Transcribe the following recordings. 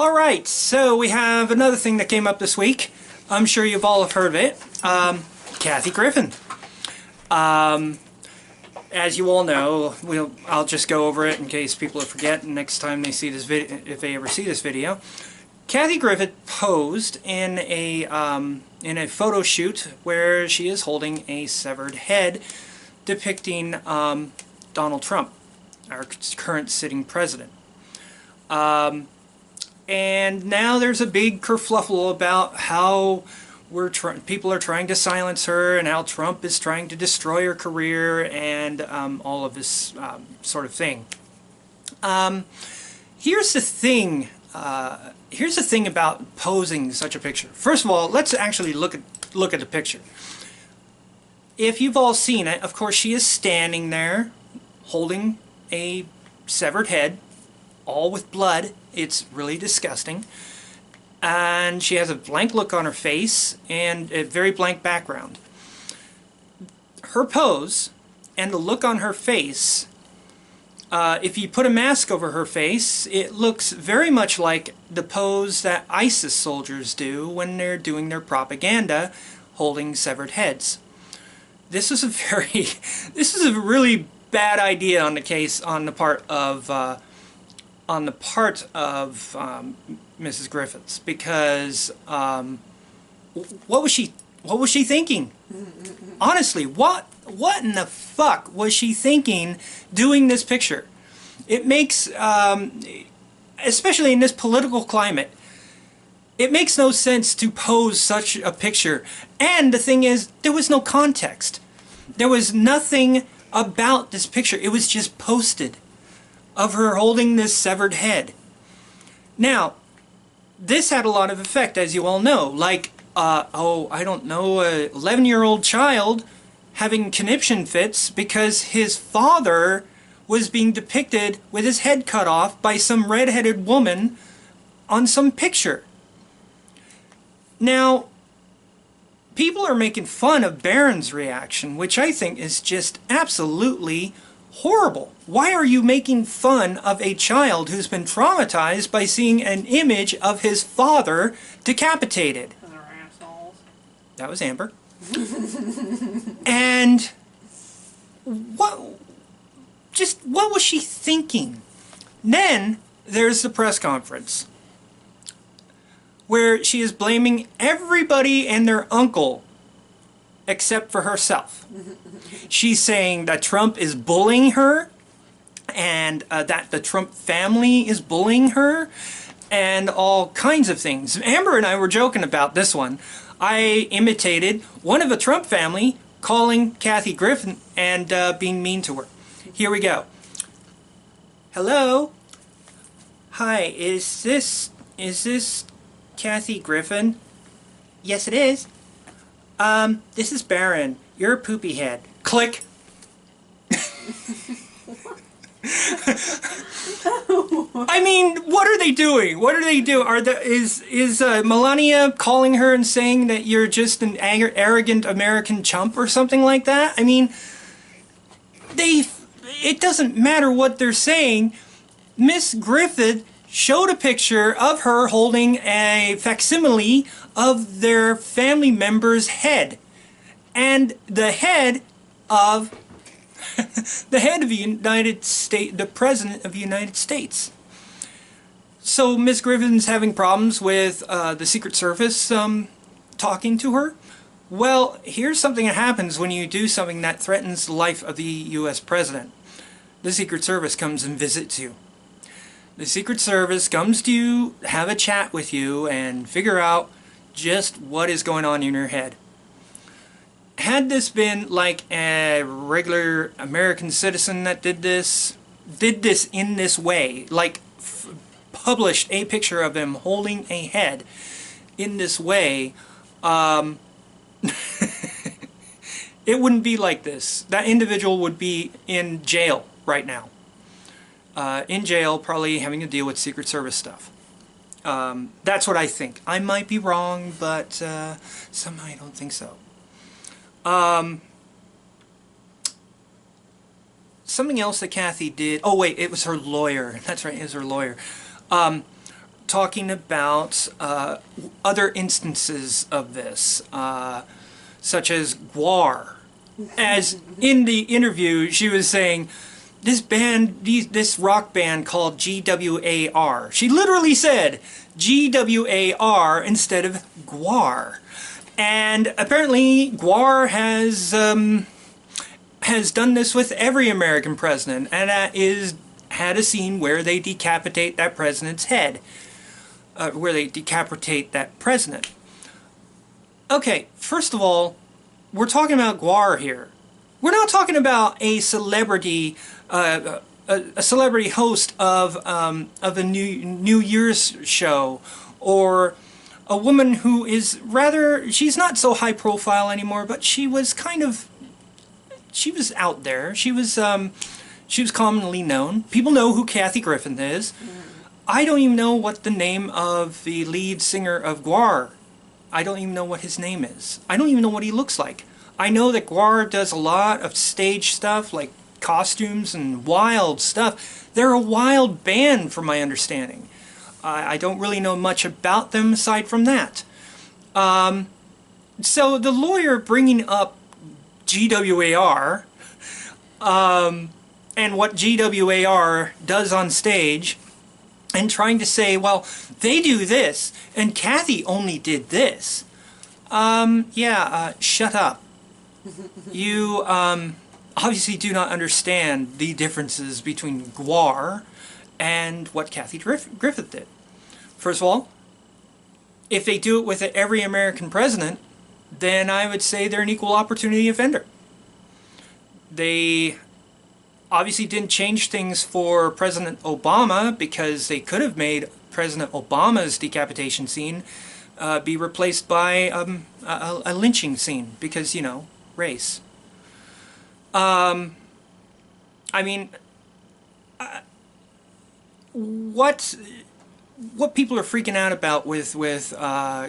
Alright, so we have another thing that came up this week. I'm sure you've all have heard of it. Kathy Griffin. As you all know, I'll just go over it in case people forget next time they see this video, if they ever see this video. Kathy Griffin posed in a photo shoot where she is holding a severed head depicting Donald Trump, our current sitting president. And now there's a big kerfluffle about how people are trying to silence her and how Trump is trying to destroy her career and all of this sort of thing. Here's the thing. Here's the thing about posing such a picture. First of all, let's actually look at the picture. If you've all seen it, of course, she is standing there holding a severed head, all with blood. It's really disgusting. And she has a blank look on her face and a very blank background. Her pose and the look on her face, if you put a mask over her face, it looks very much like the pose that ISIS soldiers do when they're doing their propaganda holding severed heads. This is a really bad idea on the part of Mrs. Griffiths, because what was she thinking? Honestly, what in the fuck was she thinking doing this picture? It makes, especially in this political climate, it makes no sense to pose such a picture. And the thing is, there was no context. There was nothing about this picture. It was just posted of her holding this severed head. Now, this had a lot of effect, as you all know. Like, I don't know, a 11-year-old child having conniption fits because his father was being depicted with his head cut off by some red-headed woman on some picture. Now, people are making fun of Barron's reaction, which I think is just absolutely horrible. Why are you making fun of a child who's been traumatized by seeing an image of his father decapitated? They're assholes. That was Amber. And what was she thinking? Then there's the press conference where she is blaming everybody and their uncle except for herself. She's saying that Trump is bullying her, and that the Trump family is bullying her, and all kinds of things. Amber and I were joking about this one. I imitated one of the Trump family calling Kathy Griffin and being mean to her. Here we go. Hello? Hi, is this Kathy Griffin? Yes, it is. This is Barron. You're a poopy head. Click. I mean, what are they doing? What are they doing? Is Melania calling her and saying that you're just an arrogant American chump or something like that? I mean, it doesn't matter what they're saying. Miss Griffith showed a picture of her holding a facsimile of their family member's head. And the head of the United States, the President of the United States. So Miss Griffin's having problems with the Secret Service talking to her. Well, here's something that happens when you do something that threatens the life of the U.S. President. The Secret Service comes and visits you. The Secret Service comes to you, have a chat with you, and figure out just what is going on in your head. Had this been like a regular American citizen that did this in this way, like published a picture of him holding a head in this way, it wouldn't be like this. That individual would be in jail right now. In jail, probably having to deal with Secret Service stuff. That's what I think. I might be wrong, but somehow I don't think so. Something else that Kathy did. Oh wait, it was her lawyer. That's right, it was her lawyer. talking about other instances of this, such as GWAR. As in the interview, she was saying, this rock band called GWAR. She literally said GWAR instead of GWAR. And apparently GWAR has done this with every American president, and that is had a scene where they decapitate that president's head. Where they decapitate that president. Okay, first of all, we're talking about GWAR here. We're not talking about a celebrity, a celebrity host of a New Year's show, or a woman who is rather, she's not so high profile anymore, but she was kind of, she was out there. She was commonly known. People know who Kathy Griffin is. I don't even know what the name of the lead singer of GWAR. I don't even know what his name is. I don't even know what he looks like. I know that GWAR does a lot of stage stuff, like costumes and wild stuff. They're a wild band, from my understanding. I don't really know much about them aside from that. So the lawyer bringing up GWAR and what GWAR does on stage, and trying to say, well, they do this, and Kathy only did this. Shut up. You obviously do not understand the differences between GWAR and what Kathy Griffith did. First of all, if they do it with every American president, then I would say they're an equal opportunity offender. They obviously didn't change things for President Obama, because they could have made President Obama's decapitation scene be replaced by a lynching scene, because, you know, race. I mean, what people are freaking out about with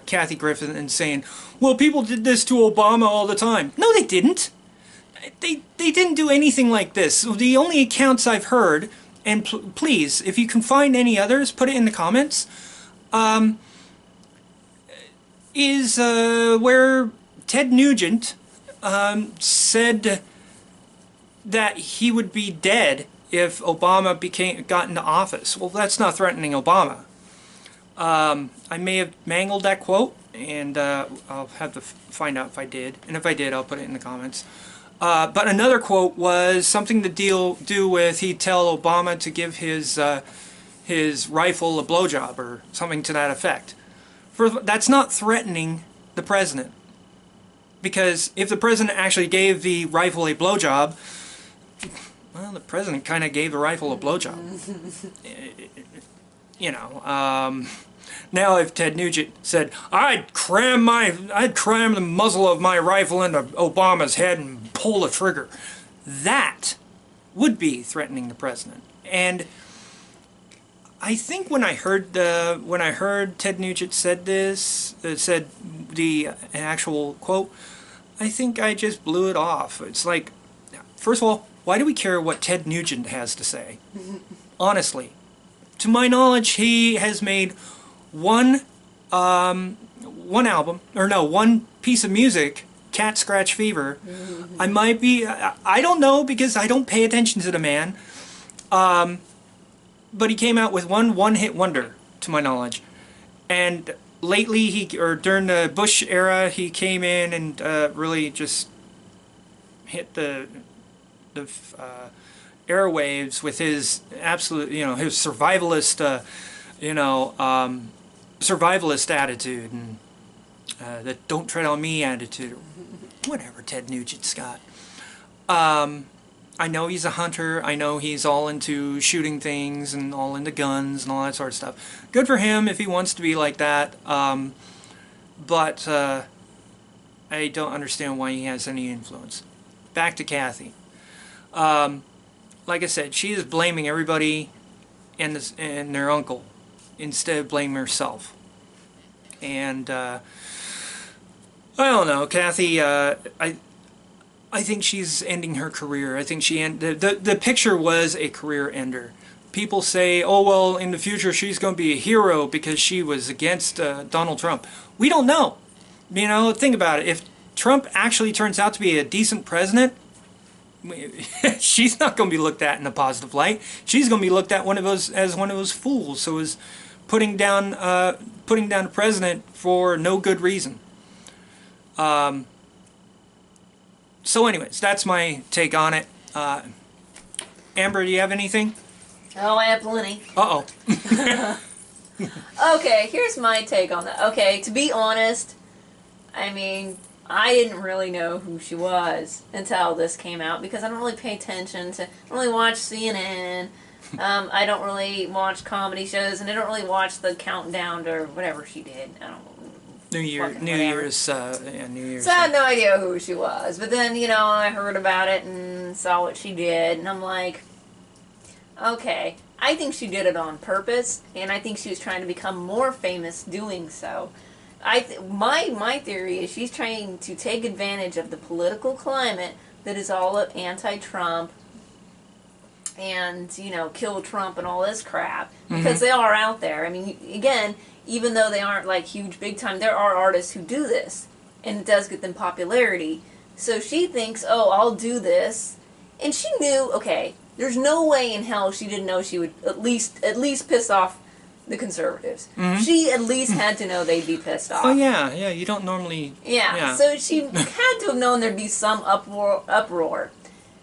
Kathy Griffin and saying, well, people did this to Obama all the time. No, they didn't. They didn't do anything like this. The only accounts I've heard, and please, if you can find any others, put it in the comments, is where Ted Nugent said that he would be dead if Obama got into office. Well, that's not threatening Obama. I may have mangled that quote, and I'll have to find out if I did. And if I did, I'll put it in the comments. But another quote was something to do with he'd tell Obama to give his rifle a blowjob or something to that effect. That's not threatening the president, because if the president actually gave the rifle a blowjob, well, the president kind of gave the rifle a blowjob. You know. Now, if Ted Nugent said, I'd cram the muzzle of my rifle into Obama's head and pull the trigger, that would be threatening the president. And I think when I heard Ted Nugent said this, said the actual quote, I think I just blew it off. It's like, first of all, why do we care what Ted Nugent has to say? Honestly, to my knowledge, he has made one piece of music, Cat Scratch Fever. I don't know, because I don't pay attention to the man, but he came out with one-hit wonder, to my knowledge. And lately, during the Bush era, he came in and really just hit the airwaves with his absolute, his survivalist, survivalist attitude, and the "don't tread on me" attitude, whatever Ted Nugent's got. I know he's a hunter. I know he's all into shooting things and all into guns and all that sort of stuff. Good for him if he wants to be like that. But I don't understand why he has any influence. Back to Kathy. Like I said, she is blaming everybody and their uncle instead of blaming herself. And I don't know, Kathy. I think she's ending her career. I think the picture was a career ender. people say, oh, well, in the future she's going to be a hero because she was against Donald Trump. We don't know. You know, think about it. If Trump actually turns out to be a decent president, she's not going to be looked at in a positive light. She's going to be looked at as one of those fools who is putting down the president for no good reason. So anyways, that's my take on it. Amber, do you have anything? Oh, I have plenty. Uh-oh. Okay, here's my take on that. Okay, to be honest, I mean, I didn't really know who she was until this came out because I don't really pay attention to, I don't really watch CNN. I don't really watch comedy shows, and I don't really watch the countdown to whatever she did. I don't New Year's. So I had no idea who she was. But then, you know, I heard about it and saw what she did, and I'm like, okay, I think she did it on purpose, and I think she was trying to become more famous doing so. My theory is she's trying to take advantage of the political climate that is all anti-Trump and, you know, kill Trump and all this crap, because they are out there. I mean, again, even though they aren't like huge big time, there are artists who do this, and it does get them popularity. So she thinks, oh, I'll do this, and she knew, okay, there's no way in hell she didn't know she would at least piss off the conservatives. She at least had to know they'd be pissed off. Oh yeah, you don't normally. Yeah. So she had to have known there'd be some uproar.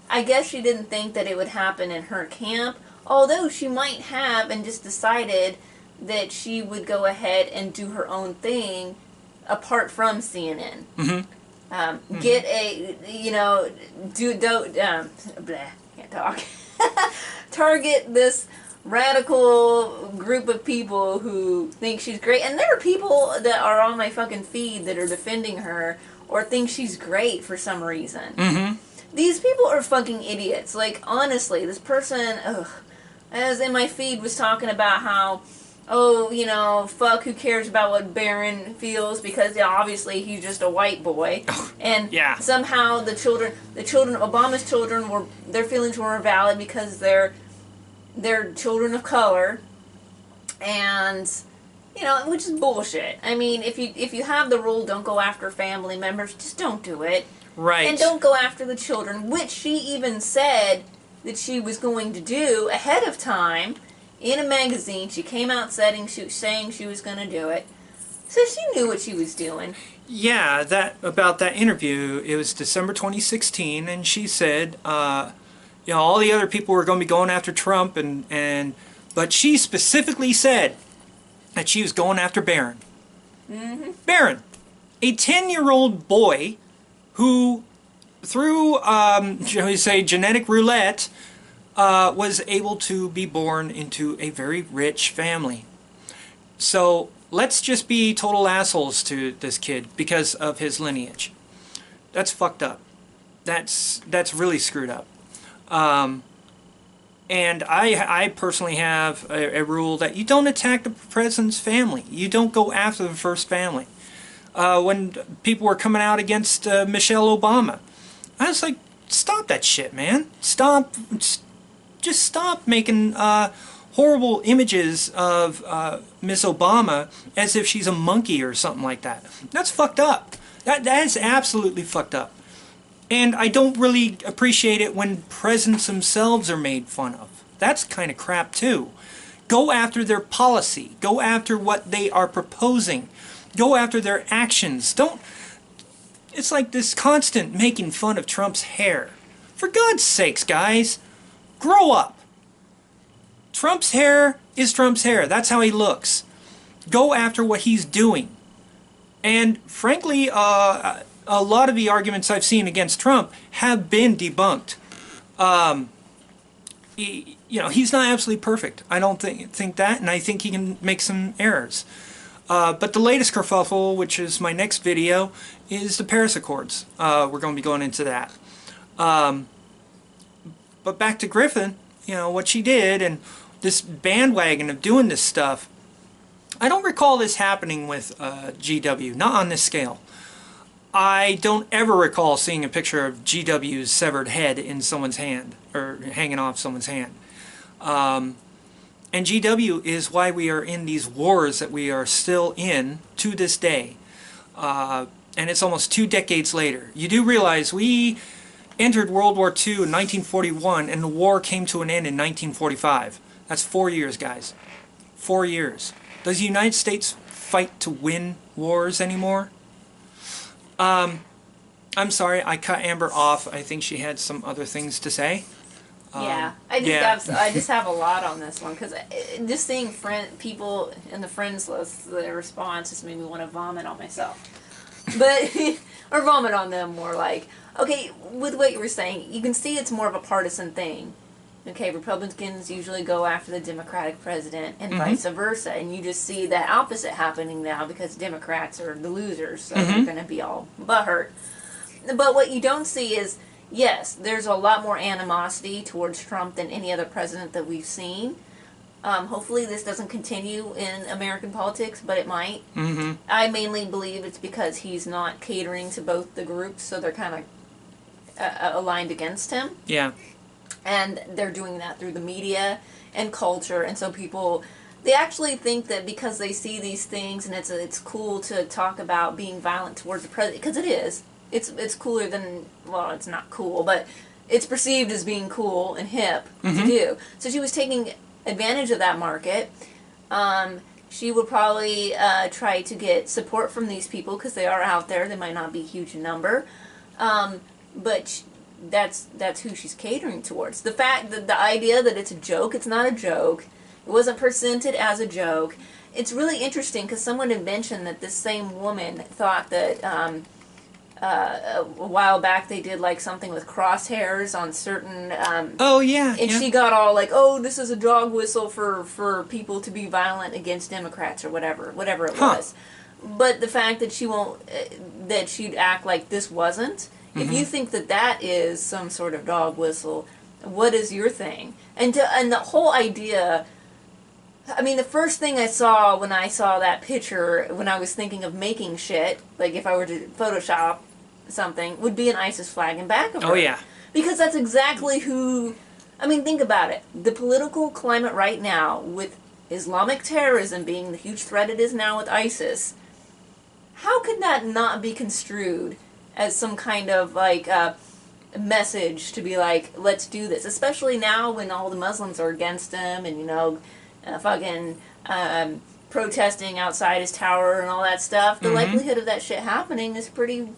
I guess she didn't think that it would happen in her camp, although she might have, and just decided that she would go ahead and do her own thing apart from CNN. Get a, you know, can't talk. Target this radical group of people who think she's great. And there are people that are on my fucking feed that are defending her or think she's great for some reason. These people are fucking idiots. Like, honestly, this person, as in my feed, was talking about how, oh, you know, fuck, who cares about what Barron feels, because yeah, obviously he's just a white boy. And somehow the children, Obama's children, their feelings were valid because they're children of color. And, you know, which is bullshit. I mean, if you have the rule, don't go after family members, just don't do it. Right. And don't go after the children, which she even said that she was going to do ahead of time in a magazine. She came out saying she was going to do it. So she knew what she was doing. Yeah, about that interview, it was December 2016, and she said, you know, all the other people were going to be going after Trump, but she specifically said that she was going after Barron. Barron, a 10-year-old boy who, through, shall we say, genetic roulette, was able to be born into a very rich family. So let's just be total assholes to this kid because of his lineage. That's fucked up. That's really screwed up. And I personally have a rule that you don't attack the president's family. You don't go after the first family. When people were coming out against Michelle Obama, I was like, stop that shit, man. Just stop making horrible images of Miss Obama as if she's a monkey or something like that. That's fucked up. That is absolutely fucked up. And I don't really appreciate it when presidents themselves are made fun of. That's kind of crap too. Go after their policy. Go after what they are proposing. Go after their actions. It's like this constant making fun of Trump's hair. For God's sakes, guys, grow up. Trump's hair is Trump's hair. That's how he looks. Go after what he's doing. And frankly, a lot of the arguments I've seen against Trump have been debunked. You know, he's not absolutely perfect. I don't think that, and I think he can make some errors. But the latest kerfuffle, which is my next video, is the Paris Accords. We're going to be going into that. But back to Griffin, you know, what she did, and this bandwagon of doing this stuff. I don't recall this happening with GW, not on this scale. I don't ever recall seeing a picture of GW's severed head in someone's hand, or hanging off someone's hand. And GW is why we are in these wars that we are still in to this day. And it's almost 2 decades later. You do realize we entered World War II in 1941 and the war came to an end in 1945. That's 4 years, guys. 4 years. Does the United States fight to win wars anymore? I'm sorry, I cut Amber off. I think she had some other things to say. Yeah, I just have a lot on this one because just seeing people in the friends list, their response just made me want to vomit on myself. But or vomit on them more like, okay, with what you were saying, you can see it's more of a partisan thing. Okay, Republicans usually go after the Democratic president and vice versa, and you just see the opposite happening now because Democrats are the losers, so they're going to be all butthurt. But what you don't see is, yes, there's a lot more animosity towards Trump than any other president that we've seen. Hopefully this doesn't continue in American politics, but it might. I mainly believe it's because he's not catering to both the groups, so they're kind of aligned against him. Yeah. And they're doing that through the media and culture, and so people, they actually think that because they see these things and it's cool to talk about being violent towards the president, because it is. It's cooler than, well, it's not cool, but it's perceived as being cool and hip to do. So she was taking advantage of that market. She would probably try to get support from these people because they are out there. They might not be huge in number, but that's who she's catering towards. The fact that the idea that it's a joke, it's not a joke. It wasn't presented as a joke. It's really interesting because someone had mentioned that this same woman thought that a while back they did like something with crosshairs on certain oh yeah, and she got all like, oh, this is a dog whistle for people to be violent against Democrats or whatever it was. But the fact that she won't that she'd act like this wasn't, if you think that that is some sort of dog whistle, what is your thing? And the whole idea, I mean, the first thing I saw when I saw that picture, when I was thinking of making shit, like if I were to Photoshop something, would be an ISIS flag in back of her. Oh, yeah. Because that's exactly who, I mean, think about it. The political climate right now, with Islamic terrorism being the huge threat it is now with ISIS, how could that not be construed as some kind of, like, message to be like, let's do this? Especially now when all the Muslims are against them and, you know, fucking protesting outside his tower and all that stuff. The likelihood of that shit happening is pretty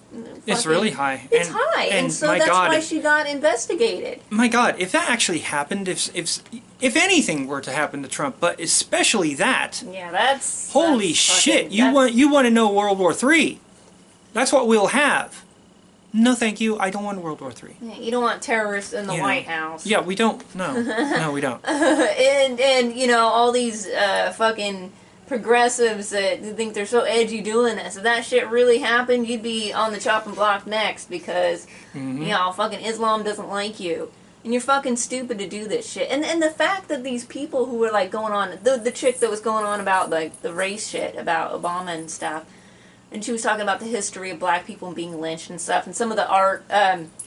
it's really high. It's high. And so that's why she got investigated. My God, if that actually happened, if anything were to happen to Trump, but especially that. Yeah, that's holy shit. You want to know World War III. That's what we'll have. No, thank you. I don't want World War III. Yeah, you don't want terrorists in the White House. Yeah, we don't. No. No, we don't. and you know, all these fucking progressives that think they're so edgy doing this. If that shit really happened, you'd be on the chopping block next because, you know, fucking Islam doesn't like you. And you're fucking stupid to do this shit. And the fact that these people who were, like, going on, the chick that was going on about, like, the race shit, about Obama and stuff, and she was talking about the history of black people being lynched and stuff, and some of the art,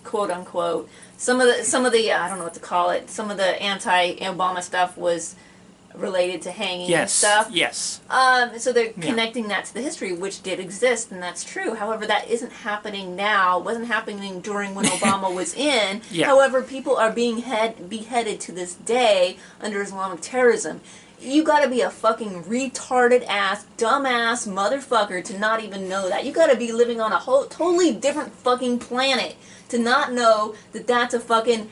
quote unquote, some of the I don't know what to call it, some of the anti-Obama stuff was related to hanging and stuff. Yes. So they're connecting that to the history, which did exist, and that's true. However, that isn't happening now. It wasn't happening during when Obama was in. However, people are being beheaded to this day under Islamic terrorism. You gotta be a fucking retarded ass, dumbass motherfucker to not even know that. You gotta be living on a whole totally different fucking planet to not know that that's a fucking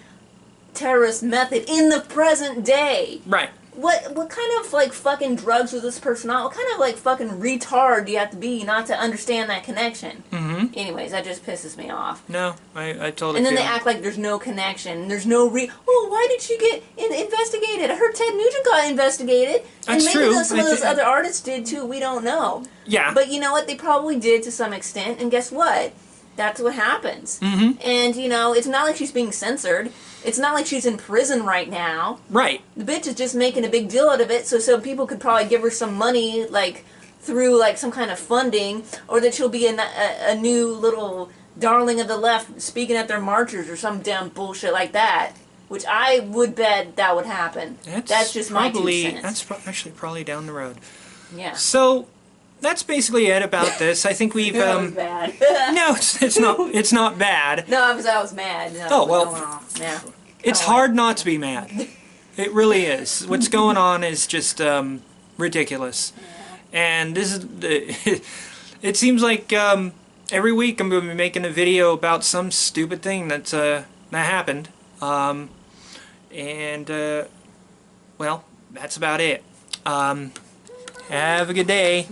terrorist method in the present day. Right. What kind of, like, fucking drugs was this person on? What kind of, like, fucking retard do you have to be not to understand that connection? Anyways, that just pisses me off. No, I totally And then they act like there's no connection. There's no why did she get investigated? I heard Ted Nugent got investigated. That's and maybe some of those other artists did, too. We don't know. Yeah. But you know what? They probably did to some extent. And guess what? That's what happens. And, you know, it's not like she's being censored. It's not like she's in prison right now. Right. The bitch is just making a big deal out of it so people could probably give her some money, like, through, like, some kind of funding, or that she'll be a new little darling of the left speaking at their marches or some damn bullshit like that. which I would bet that would happen. That's just probably, my 2 cents. That's actually probably down the road. Yeah. So that's basically it about this. I think we've That was bad. no, it's not bad. No, I was mad. No, Oh, well, yeah. It's hard not to be mad. It really is. What's going on is just ridiculous. And this is it seems like every week I'm going to be making a video about some stupid thing that happened. Well, that's about it. Have a good day.